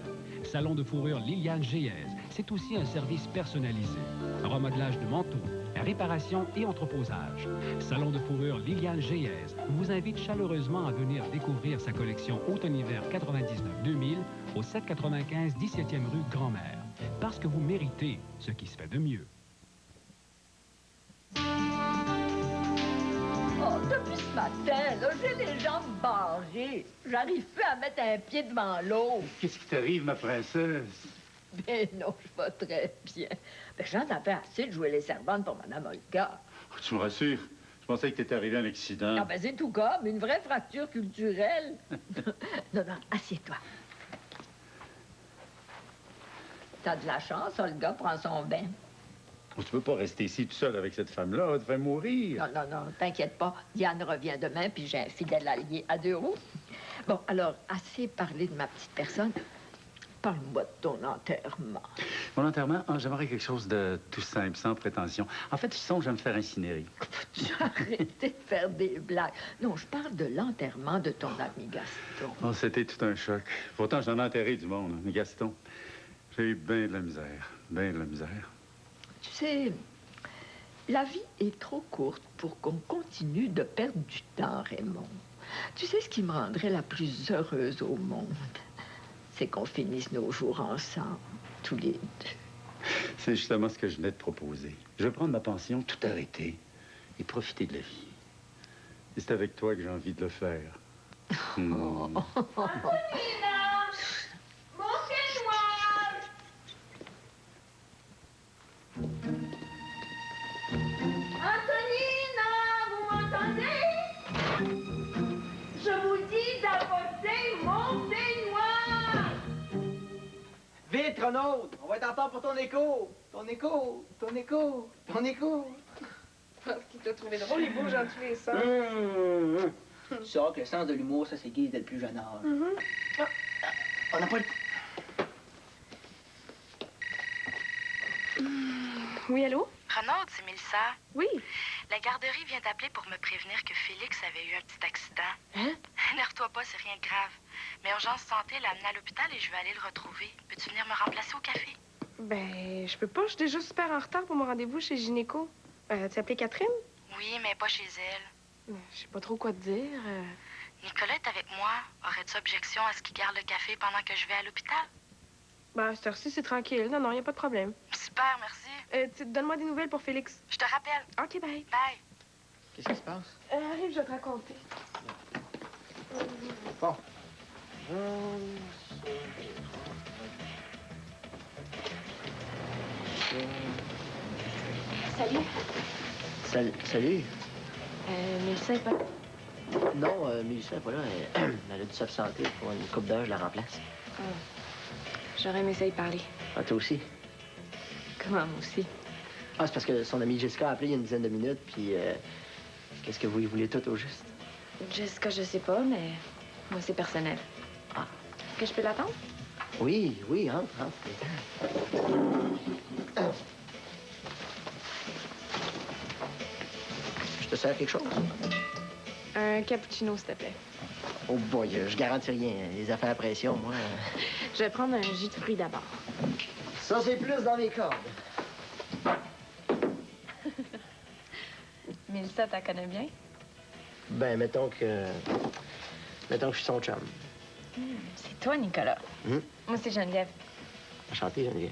Salon de fourrure Liliane Géez, c'est aussi un service personnalisé. Remodelage de manteaux, réparation et entreposage. Salon de fourrure Liliane Géez vous invite chaleureusement à venir découvrir sa collection automne-hiver 99-2000 au 795 17e rue Grand-Mère. Parce que vous méritez ce qui se fait de mieux. Oh, depuis ce matin, là, j'ai les jambes barrées. J'arrive plus à mettre un pied devant l'autre. Qu'est-ce qui t'arrive, ma princesse? Ben non, je vais très bien. Ben, j'en avais assez de jouer les servantes pour Mme Olga. Oh, tu me rassures. Je pensais que t'étais arrivé à un accident. Ah ben c'est tout comme, une vraie fracture culturelle. Non, assieds-toi. T'as de la chance, Olga prend son bain. Oh, tu peux pas rester ici tout seul avec cette femme-là, elle te fait mourir. Non, t'inquiète pas. Diane revient demain, puis j'ai un fidèle allié à 2 roues. Bon, alors, assez parlé de ma petite personne. Parle-moi de ton enterrement. Mon enterrement, j'aimerais quelque chose de tout simple, sans prétention. En fait, je songe à me faire incinérer. Arrêtez de faire des blagues. Non, je parle de l'enterrement de ton ami Gaston. Oh, c'était tout un choc. Pourtant, j'en ai enterré du monde, mais Gaston, j'ai eu bien de la misère. Bien de la misère. Tu sais, la vie est trop courte pour qu'on continue de perdre du temps, Raymond. Tu sais ce qui me rendrait la plus heureuse au monde? C'est qu'on finisse nos jours ensemble, tous les deux. C'est justement ce que je venais de proposer. Je vais prendre ma pension, tout arrêter et profiter de la vie. Et c'est avec toi que j'ai envie de le faire. Antonina! Mon peignoir! Antonina, vous m'entendez? Je vous dis d'apporter mon peignoir! Vite, Renaud! On va être en temps pour ton écho! Ton écho! Ton écho! Ton écho! Parce qu'il t'a trouvé drôle, il bouge dans tous les sens. Tu sauras que le sens de l'humour, ça s'aiguise dès le plus jeune âge. On n'a pas le... Oui, allô? Renaud, c'est Mélissa. Oui. La garderie vient d'appeler pour me prévenir que Félix avait eu un petit accident. Hein? Nerve-toi pas, c'est rien de grave. Mais Urgence Santé l'a amené à l'hôpital et je vais aller le retrouver. Peux-tu venir me remplacer au café? Ben, je peux pas. Je suis déjà super en retard pour mon rendez-vous chez Gynéco. Tu appelé Catherine? Oui, mais pas chez elle. Je sais pas trop quoi te dire. Nicolas est avec moi. Aurais-tu objection à ce qu'il garde le café pendant que je vais à l'hôpital? Ben, à cette heure-ci, c'est tranquille. Non, y a pas de problème. Super, merci. Donne-moi des nouvelles pour Félix. Je te rappelle. OK, bye. Bye. Qu'est-ce qui se passe? Arrive, je vais te raconter. Bon. Salut. Salut. Mélissa est pas... Non, Mélissa n'est pas là. Elle a dû s'absenter pour une couple d'heures, je la remplace. J'aurais aimé ça y parler. Ah, toi aussi? Comment, moi aussi? Ah, c'est parce que son amie Jessica a appelé il y a une dizaine de minutes, puis... qu'est-ce que vous y voulez tout au juste? Jessica, je sais pas, mais moi, c'est personnel. Ah. Que je peux l'attendre? Oui, entre. Je te sers quelque chose? Un cappuccino, s'il te plaît. Oh boy, je garantis rien. Les affaires à pression, moi... Je vais prendre un jus de fruits d'abord. Ça, c'est plus dans mes cordes. Mélissa, t'as connais bien? Ben, mettons que je suis son chum. C'est toi, Nicolas. Moi, c'est Geneviève. Enchanté, Geneviève.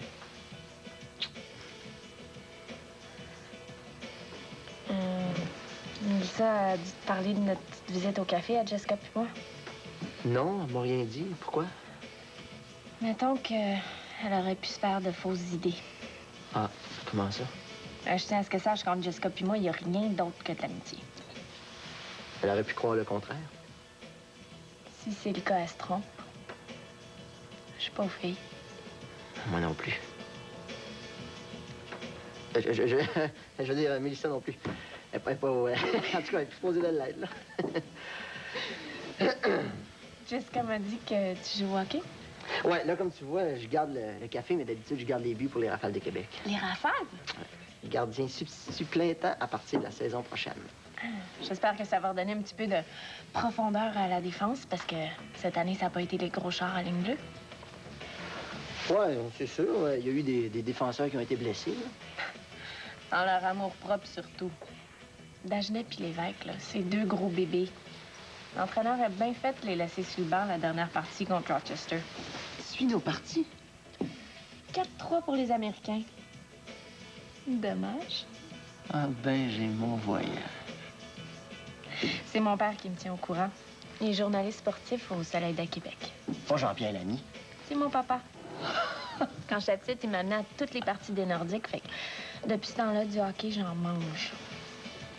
Mélissa a dû te parler de notre petite visite au café à Jessica puis moi. Non, elle m'a rien dit. Pourquoi? Mettons qu'elle aurait pu se faire de fausses idées. Ah, comment ça? Je tiens à ce que sache qu'entre Jessica puis moi, il n'y a rien d'autre que de l'amitié. Elle aurait pu croire le contraire. Si c'est le cas, elle se trompe. Je suis pas aux filles. Moi non plus. Je veux dire, Mélissa non plus. Elle n'est pas... en tout cas, elle est supposée de l'aide, là. Jessica m'a dit que tu joues au hockey. Ouais, là, comme tu vois, je garde le café, mais d'habitude, je garde les buts pour les Rafales de Québec. Les Rafales? Ouais. Gardien substitut plein temps à partir de la saison prochaine. J'espère que ça va redonner un petit peu de profondeur à la défense, parce que cette année, ça n'a pas été les gros chars à ligne bleue. Ouais, c'est sûr. Il y a eu des défenseurs qui ont été blessés, là. Dans leur amour-propre, surtout. Dagenet puis Lévesque, là, c'est deux gros bébés. L'entraîneur a bien fait de les laisser sur le banc la dernière partie contre Rochester. Suis nos parties. 4-3 pour les Américains. Dommage. Ah ben, j'ai mon voyage. C'est mon père qui me tient au courant. Il est journaliste sportif au Soleil de Québec. Pas Jean-Pierre Lamy. C'est mon papa. Quand j'étais petite, il m'amenait à toutes les parties des Nordiques. Fait que depuis ce temps-là, du hockey, j'en mange.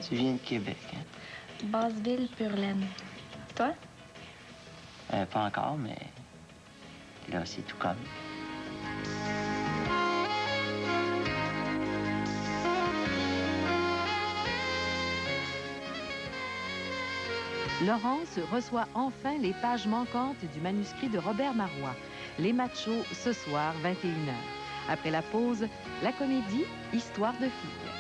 Tu viens de Québec, hein? Basseville, Purlaine. Toi? Pas encore, mais là, c'est tout comme. Laurence reçoit enfin les pages manquantes du manuscrit de Robert Marois. Les machos, ce soir, 21h. Après la pause, la comédie Histoire de filles.